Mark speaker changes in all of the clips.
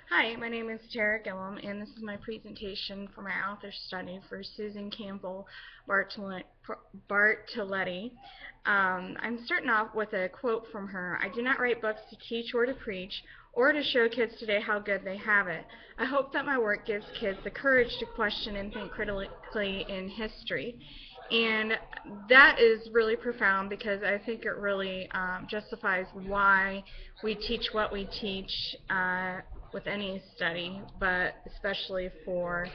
Speaker 1: Hi, my name is Tara Gillum, and this is my presentation for my author study for Susan Campbell Bartoletti. I'm starting off with a quote from her. "I do not write books to teach or to preach, or to show kids today how good they have it. I hope that my work gives kids the courage to question and think critically in history." And that is really profound because I think it really justifies why we teach what we teach with any study, but especially for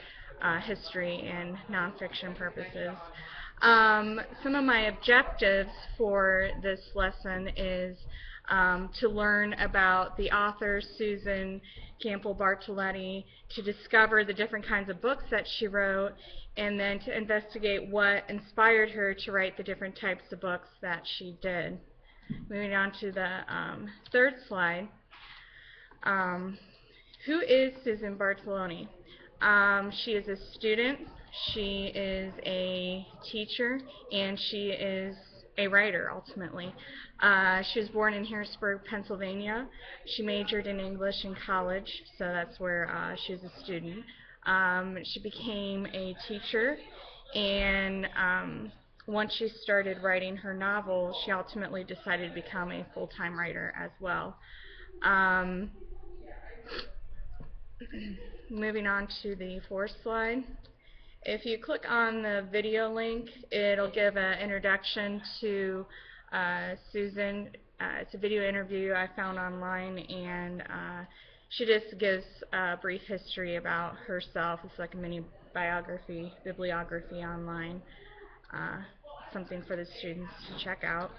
Speaker 1: history and nonfiction purposes. Some of my objectives for this lesson is to learn about the author, Susan Campbell Bartoletti, to discover the different kinds of books that she wrote, and then to investigate what inspired her to write the different types of books that she did. Moving on to the third slide. Who is Susan Bartoloni? She is a student, she is a teacher, and she is a writer, ultimately. She was born in Harrisburg, Pennsylvania. She majored in English in college, so that's where she was a student. She became a teacher, and once she started writing her novel, she ultimately decided to become a full-time writer as well. Moving on to the fourth slide. If you click on the video link, it'll give an introduction to Susan. It's a video interview I found online, and she just gives a brief history about herself. It's like a mini biography, bibliography online. Something for the students to check out.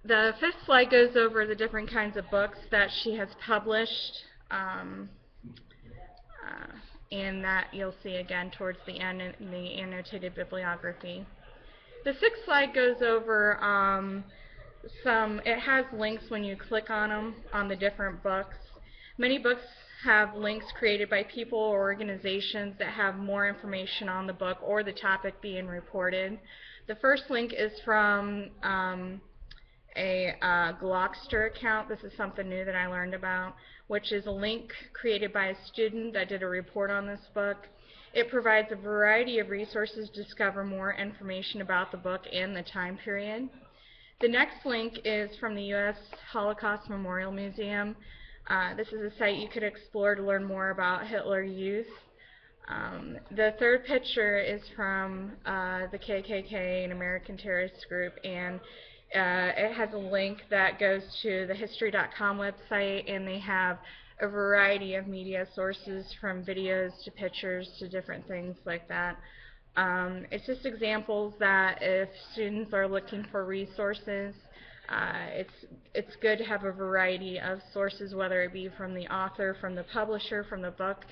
Speaker 1: The fifth slide goes over the different kinds of books that she has published, and that you'll see again towards the end in the annotated bibliography. The sixth slide goes over it has links when you click on them on the different books. Many books have links created by people or organizations that have more information on the book or the topic being reported. The first link is from a Glogster account. This is something new that I learned about, which is a link created by a student that did a report on this book. It provides a variety of resources to discover more information about the book and the time period. The next link is from the U.S. Holocaust Memorial Museum. This is a site you could explore to learn more about Hitler Youth. The third picture is from the KKK, an American terrorist group, and it has a link that goes to the history.com website, and they have a variety of media sources from videos to pictures to different things like that. It's just examples that if students are looking for resources, it's good to have a variety of sources, whether it be from the author, from the publisher, from the book,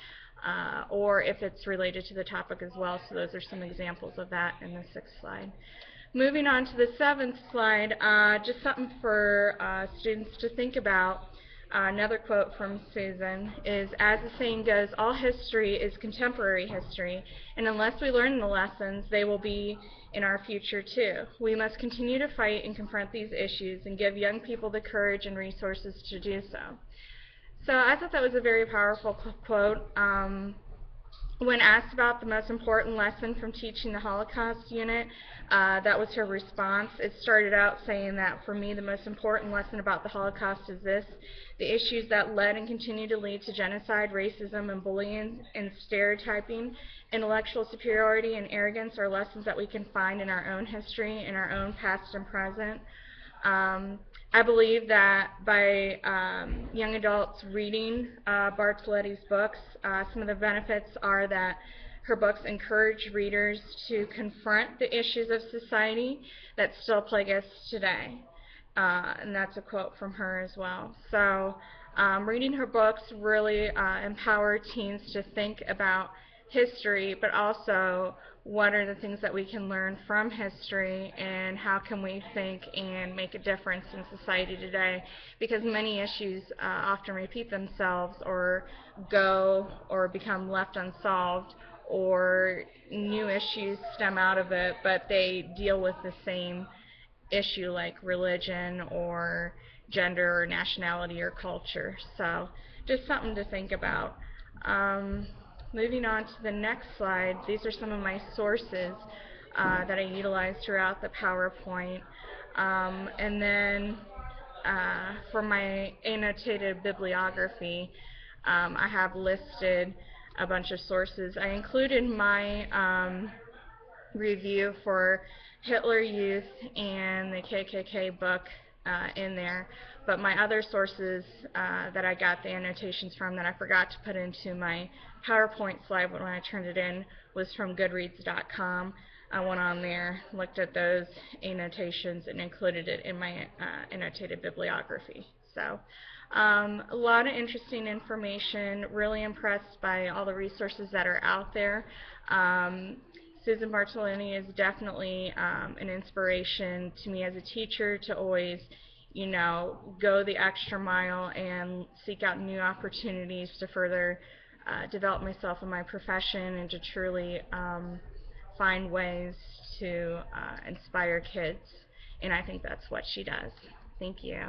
Speaker 1: or if it's related to the topic as well. So those are some examples of that in the sixth slide. Moving on to the seventh slide, just something for students to think about. Another quote from Susan is, "As the saying goes, all history is contemporary history, and unless we learn the lessons, they will be in our future too. We must continue to fight and confront these issues and give young people the courage and resources to do so." So I thought that was a very powerful quote. When asked about the most important lesson from teaching the Holocaust unit, that was her response. It started out saying that, "For me, the most important lesson about the Holocaust is this: the issues that led and continue to lead to genocide, racism, and bullying and stereotyping, intellectual superiority and arrogance are lessons that we can find in our own history, in our own past and present." I believe that by young adults reading Bartoletti's books, some of the benefits are that her books encourage readers to confront the issues of society that still plague us today. And that's a quote from her as well. So reading her books really empower teens to think about history, but also what are the things that we can learn from history and how can we think and make a difference in society today, because many issues often repeat themselves or go or become left unsolved, or new issues stem out of it, but they deal with the same issue like religion or gender or nationality or culture. So just something to think about. Moving on to the next slide, these are some of my sources that I utilize throughout the PowerPoint. And then for my annotated bibliography, I have listed a bunch of sources. I included my review for Hitler Youth and the KKK book in there, but my other sources that I got the annotations from that I forgot to put into my PowerPoint slide when I turned it in was from Goodreads.com. I went on there, looked at those annotations, and included it in my annotated bibliography. So a lot of interesting information, really impressed by all the resources that are out there. Susan Bartoletti is definitely an inspiration to me as a teacher to always, you know, go the extra mile and seek out new opportunities to further develop myself in my profession and to truly find ways to inspire kids. And I think that's what she does. Thank you.